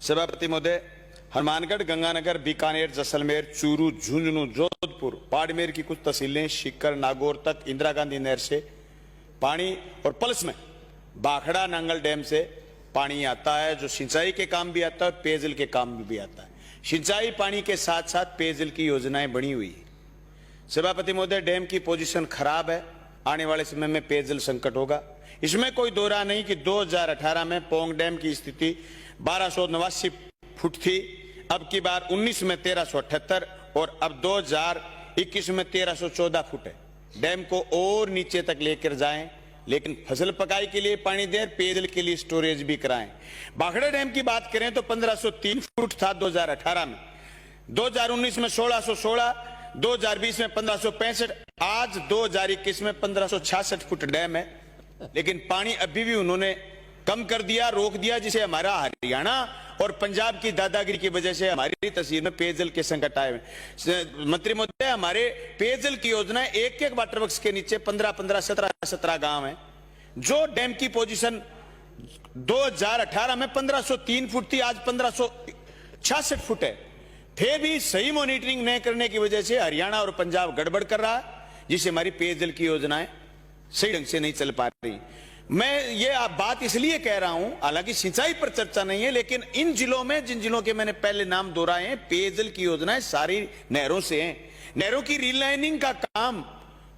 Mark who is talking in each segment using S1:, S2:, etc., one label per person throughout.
S1: सभापति महोदय, हनुमानगढ़, गंगानगर, बीकानेर, जैसलमेर, चूरू, झुंझुनू, जोधपुर, बाड़मेर की कुछ तहसीलें, सीकर, नागौर तक इंदिरा गांधी नहर से पानी और पल्स में बाखड़ा नांगल डैम से पानी आता है, जो सिंचाई के काम भी आता है और पेयजल के काम भी आता है। सिंचाई पानी के साथ साथ पेयजल की योजनाएं बनी हुई है। सभापति महोदय, डैम की पोजीशन खराब है, आने वाले समय में पेयजल संकट होगा। इसमें कोई दो राय नहीं कि 2018 में पोंग डैम की स्थिति 1289 फुट थी, अब की बार 19 में 1378 और अब 2021 में 1314 फुट है। डैम को और नीचे तक लेकर जाएं, लेकिन फसल पकाई के लिए पानी दें, पेयजल के लिए स्टोरेज भी कराएं। बाखड़ा डैम की बात करें तो 1503 फुट था 2018 में, 2019 में 1616, 2020 में 1565, आज 2021 में 1566 फुट डैम है। लेकिन पानी अभी भी उन्होंने कम कर दिया, रोक दिया, जिसे हमारा हरियाणा और पंजाब की दादागिरी की वजह से हमारी तहसील में पेयजल के संकट आए। मंत्री महोदय, हमारे पेयजल की योजना एक एक वाटर वर्क्स के नीचे 15-15, 17-17 गांव हैं। जो डैम की पोजीशन 2018 में 1503 फुट थी, आज 1566 फुट है। फिर भी सही मॉनिटरिंग नहीं करने की वजह से हरियाणा और पंजाब गड़बड़ कर रहा है, जिससे हमारी पेयजल की योजनाएं सही ढंग से नहीं चल पा रही। मैं ये बात इसलिए कह रहा हूं, हालांकि सिंचाई पर चर्चा नहीं है, लेकिन इन जिलों में, जिन जिलों के मैंने पहले नाम दोहराए हैं, पेयजल की योजनाएं सारी नहरों से हैं। नहरों की रिलाइनिंग का काम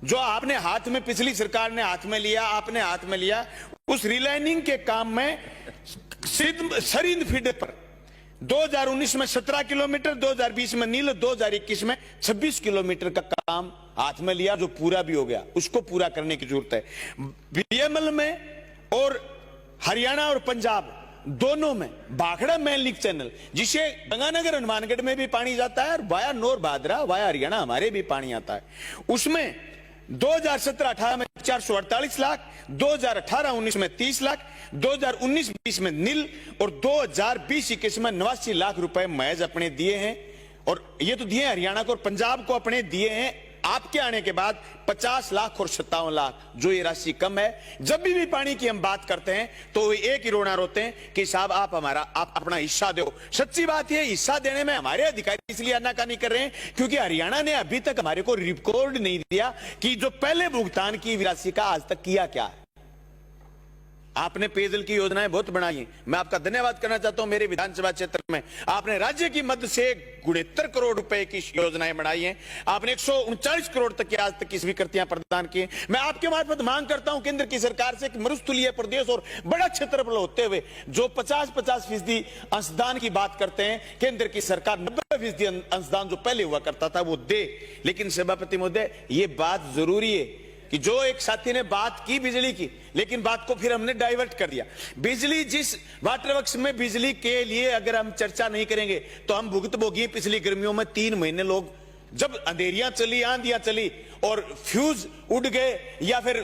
S1: जो आपने हाथ में, पिछली सरकार ने हाथ में लिया, आपने हाथ में लिया, उस रिलाइनिंग के काम में सरिंद फीडर पर 2019 में 17 किलोमीटर, 2020 में नील, 2021 में 26 किलोमीटर का काम हाथ में लिया, जो पूरा भी हो गया। उसको पूरा करने की जरूरत है। बीएमएल में और हरियाणा और पंजाब दोनों में बाखड़ा मेन लीक चैनल, जिसे गंगानगर, हनुमानगढ़ में भी पानी जाता है और वाया नोर भादरा, वाया हरियाणा हमारे भी पानी आता है। उसमें 2017-18 में 448 लाख, 2018-19 में 30 लाख, 2019-20 में नील और 2020-21 में 89 लाख रुपए महज अपने दिए हैं। और ये तो दिए हरियाणा को और पंजाब को अपने दिए हैं आपके आने के बाद 50 लाख और 57 लाख, जो ये राशि कम है। जब भी पानी की हम बात करते हैं तो एक ही रोना रोते हैं कि साहब आप अपना हिस्सा दो। सच्ची बात है, हिस्सा देने में हमारे अधिकारी इसलिए आनाकानी कर रहे हैं क्योंकि हरियाणा ने अभी तक हमारे को रिकॉर्ड नहीं दिया कि जो पहले भुगतान की राशि का आज तक किया क्या है। आपने पेयजल की योजनाएं बहुत बनाई हैं, मैं आपका धन्यवाद करना चाहता हूं। मेरे विधानसभा क्षेत्र में आपने राज्य की मदद से 69 करोड़ रुपए की योजनाएं बनाई हैं। आपने 139 करोड़ तक की आज तक की स्वीकृतियां प्रदान की। मैं आपके मार्फत मांग करता हूं केंद्र की सरकार से कि मरुस्थलीय प्रदेश और बड़ा क्षेत्रफल होते हुए जो 50% अंशदान की बात करते हैं, केंद्र की सरकार 90% अंशदान जो पहले हुआ करता था वो दे। लेकिन सभापति महोदय, ये बात जरूरी है कि जो एक साथी ने बात की बिजली की, लेकिन बात को फिर हमने डाइवर्ट कर दिया। बिजली, जिस वाटर वर्क्स में बिजली के लिए अगर हम चर्चा नहीं करेंगे तो हम भुगतभोगी। पिछली गर्मियों में 3 महीने लोग, जब अंधेरियां चली, आंधियां चली और फ्यूज उड़ गए या फिर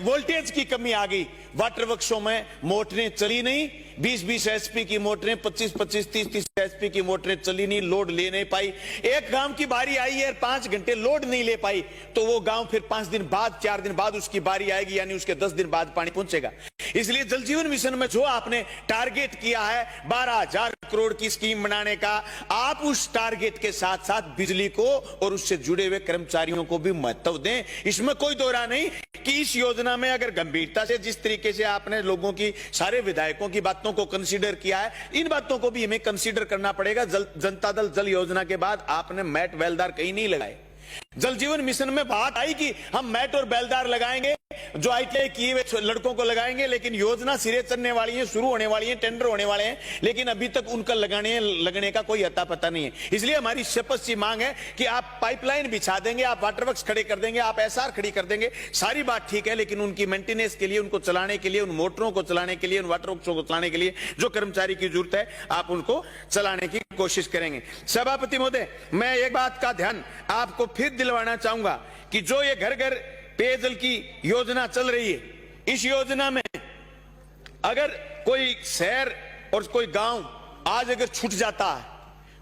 S1: वोल्टेज की कमी आ गई, वाटर वर्क्सों में मोटरें चली नहीं। 20-20 एचपी की मोटरें, 25-25, 30-30 एचपी की मोटरें चली नहीं, लोड ले नहीं पाई। एक गांव की बारी आई है, 5 घंटे लोड नहीं ले पाई, तो वो गांव फिर 5 दिन बाद, 4 दिन बाद उसकी बारी आएगी, यानी उसके 10 दिन बाद पानी पहुंचेगा। इसलिए जल जीवन मिशन में जो आपने टारगेट किया है 12,000 करोड़ की स्कीम बनाने का, आप उस टारगेट के साथ साथ बिजली को और उससे जुड़े हुए कर्मचारियों को भी महत्व दें। इसमें कोई दो राय नहीं कि इस योजना में अगर गंभीरता से, जिस तरीके से आपने लोगों की, सारे विधायकों की बातों को कंसीडर किया है, इन बातों को भी हमें कंसीडर करना पड़ेगा। जनता दल जल योजना के बाद आपने मैट बेलदार कहीं नहीं लगाए। जल जीवन मिशन में बात आई कि हम मैट और बेलदार लगाएंगे, जो आईटीआई किए हुए लड़कों को लगाएंगे, लेकिन योजना सिरे चढ़ने वाली है, शुरू होने वाली है, टेंडर होने वाले हैं, लेकिन अभी तक उनका लगने का कोई अता पता नहीं है। इसलिए हमारी शपथ सी मांग है कि आप पाइपलाइन बिछा देंगे, आप वाटर वर्क्स खड़े कर देंगे, आप एसआर खड़ी कर देंगे, सारी बात ठीक है, लेकिन उनकी मेंटेनेंस के लिए, उनको चलाने के लिए, उन मोटरों को चलाने के लिए, उन वाटर वर्क्सों को चलाने के लिए जो कर्मचारी की जरूरत है, आप उनको चलाने की कोशिश करेंगे। सभापति महोदय, मैं एक बात का ध्यान आपको फिर दिलवाना चाहूंगा कि जो ये घर घर पेयजल की योजना चल रही है, इस योजना में अगर कोई शहर और कोई गांव आज अगर छूट जाता है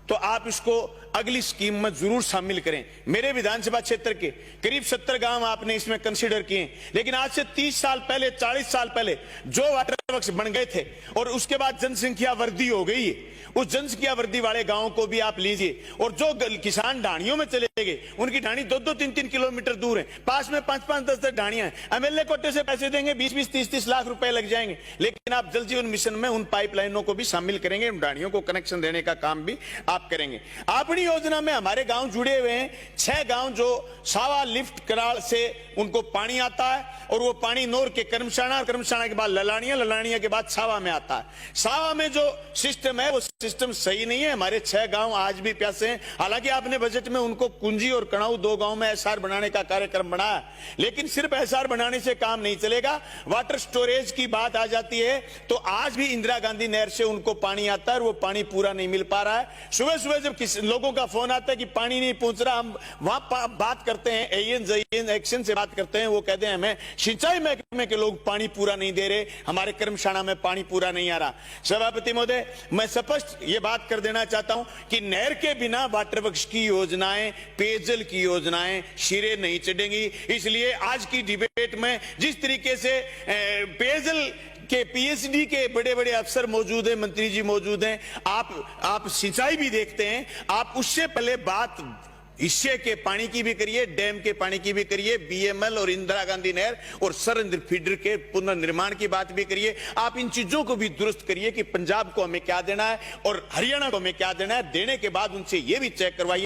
S1: तो आप इसको अगली स्कीम में जरूर शामिल करें। मेरे विधानसभा क्षेत्र के करीब 70 गांव आपने इसमें कंसीडर किए, लेकिन आज से 30 साल पहले, 40 साल पहले जो वाटर वर्क्स बन गए थे और उसके बाद जनसंख्या वृद्धि हो गई है, उस जनसंख्या वृद्धि वाले गांवों को भी आप लीजिए। और जो किसान ढाणियों में चले गए, उनकी ढाणी 2-2, 3-3 किलोमीटर दूर है, पास में 5-5, 10-10 ढाणियां हैं। एमएलए कोटे से पैसे देंगे, 20-20, 30-30 लाख रुपए लग जाएंगे। लेकिन आप जल जीवन मिशन में उन पाइपलाइनों को भी शामिल करेंगे, उन ढाणियों को कनेक्शन देने का काम भी आप करेंगे। अपनी योजना में हमारे गांव जुड़े हुए हैं, 6 गांव जो सावा लिफ्ट कराल से उनको पानी आता है, और वो पानी नोर के कर्मशाणा, कर्मशाणा के बाद ललानिया, ललानिया के बाद सावा में आता है। सावा में जो सिस्टम है वो सिस्टम सही नहीं है। हमारे 6 गांव आज भी प्यासे हैं। हालांकि आपने बजट में उनको कुंजी और कणाऊ 2 गांव में एसआर बनाने का कार्यक्रम बनाया, लेकिन सिर्फ एसआर बनाने से काम नहीं चलेगा। वाटर स्टोरेज की बात आ जाती है तो आज भी इंदिरा गांधी नहर से उनको पानी आता है और वो पानी पूरा नहीं मिल पा रहा है। सुबह सुबह जब लोगों का फोन आता है कि पानी नहीं पहुंच रहा, हम वहां बात करते हैं, एएन एक्शन से बात करते हैं, वो कहते हैं हमें सिंचाई महकमे के लोग पानी पूरा नहीं दे रहे, हमारे कर्मशाला में पानी पूरा नहीं आ रहा। सभापति महोदय, मैं स्पष्ट ये बात कर देना चाहता हूं कि नहर के बिना वाटर वर्क्स की योजनाएं, पेयजल की योजनाएं सिरे नहीं चढ़ेंगी। इसलिए आज की डिबेट में जिस तरीके से पेयजल के पीएचडी के बड़े बड़े अफसर मौजूद हैं, मंत्री जी मौजूद हैं, आप सिंचाई भी देखते हैं, आप उससे पहले बात हिस्से के पानी की भी करिए, डैम के पानी की भी करिए, बीएमएल और इंदिरा गांधी नहर और सरहिंद फीडर के पुनर्निर्माण की बात भी करिए। आप इन चीजों को भी दुरुस्त करिए कि पंजाब को हमें क्या देना है और हरियाणा को हमें क्या देना है। देने के बाद उनसे यह भी चेक करवाइए।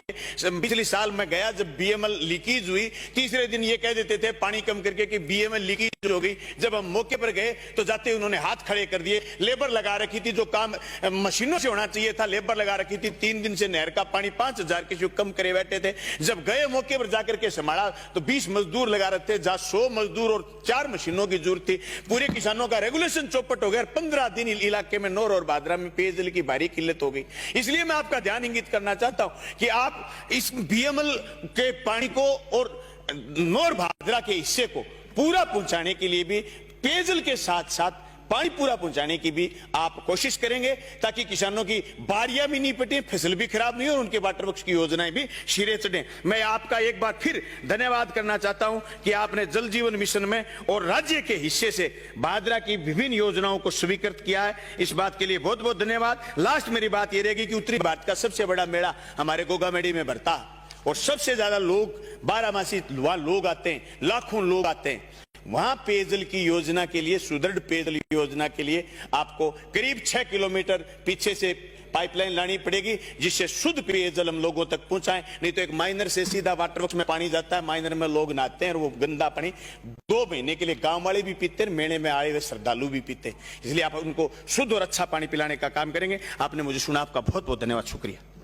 S1: पिछले साल मैं गया, जब बीएमएल लीकेज हुई, तीसरे दिन ये कह देते थे पानी कम करके कि बीएमएल लीकेज हो गई। जब हम मौके पर गए तो जाते उन्होंने हाथ खड़े कर दिए। लेबर लगा रखी थी, जो काम मशीनों से होना चाहिए था, लेबर लगा रखी थी। 3 दिन से नहर का पानी 5000 के कम करे बैठे थे। जब गए मौके पर जाकर के संभाला तो 20 मजदूर लगा रहे थे, जहां 100 मजदूर और 4 मशीनों की जरूरत थी। पूरे किसानों का रेगुलेशन चौपट हो गया। 15 दिन इलाके में नौर और भादरा में पेयजल की भारी किल्लत हो गई। इसलिए मैं आपका ध्यान इंगित करना चाहता हूं कि आप इस बीएमएल के पानी को और नौर भादरा के हिस्से को पूरा पहुंचाने के लिए भी, पेयजल के साथ साथ पानी पूरा पहुंचाने की भी आप कोशिश करेंगे, ताकि किसानों की बारियां भी नहीं पटे, फसल भी खराब नहीं हो और उनके वाटर वर्क्स की योजनाएं भी सिरे चढ़े। मैं आपका एक बार फिर धन्यवाद करना चाहता हूं कि आपने जल जीवन मिशन में और राज्य के हिस्से से भादरा की विभिन्न योजनाओं को स्वीकृत किया है। इस बात के लिए बहुत बहुत धन्यवाद। लास्ट मेरी बात यह रहेगी कि उत्तरी भारत का सबसे बड़ा मेला हमारे गोगामेडी में भरता है और सबसे ज्यादा लोग 12 मासी वहां लोग आते हैं, लाखों लोग आते हैं। वहां पेयजल की योजना के लिए, सुदृढ़ पेयजल योजना के लिए आपको करीब 6 किलोमीटर पीछे से पाइपलाइन लानी पड़ेगी, जिससे शुद्ध पेयजल हम लोगों तक पहुंचाएं। नहीं तो एक माइनर से सीधा वाटर वर्क्स में पानी जाता है, माइनर में लोग नहाते हैं और वो गंदा पानी 2 महीने के लिए गांव वाले भी पीते हैं, मेले में आए हुए श्रद्धालु भी पीते हैं। इसलिए आप उनको शुद्ध और अच्छा पानी पिलाने का काम करेंगे। आपने मुझे सुना, आपका बहुत बहुत धन्यवाद, शुक्रिया।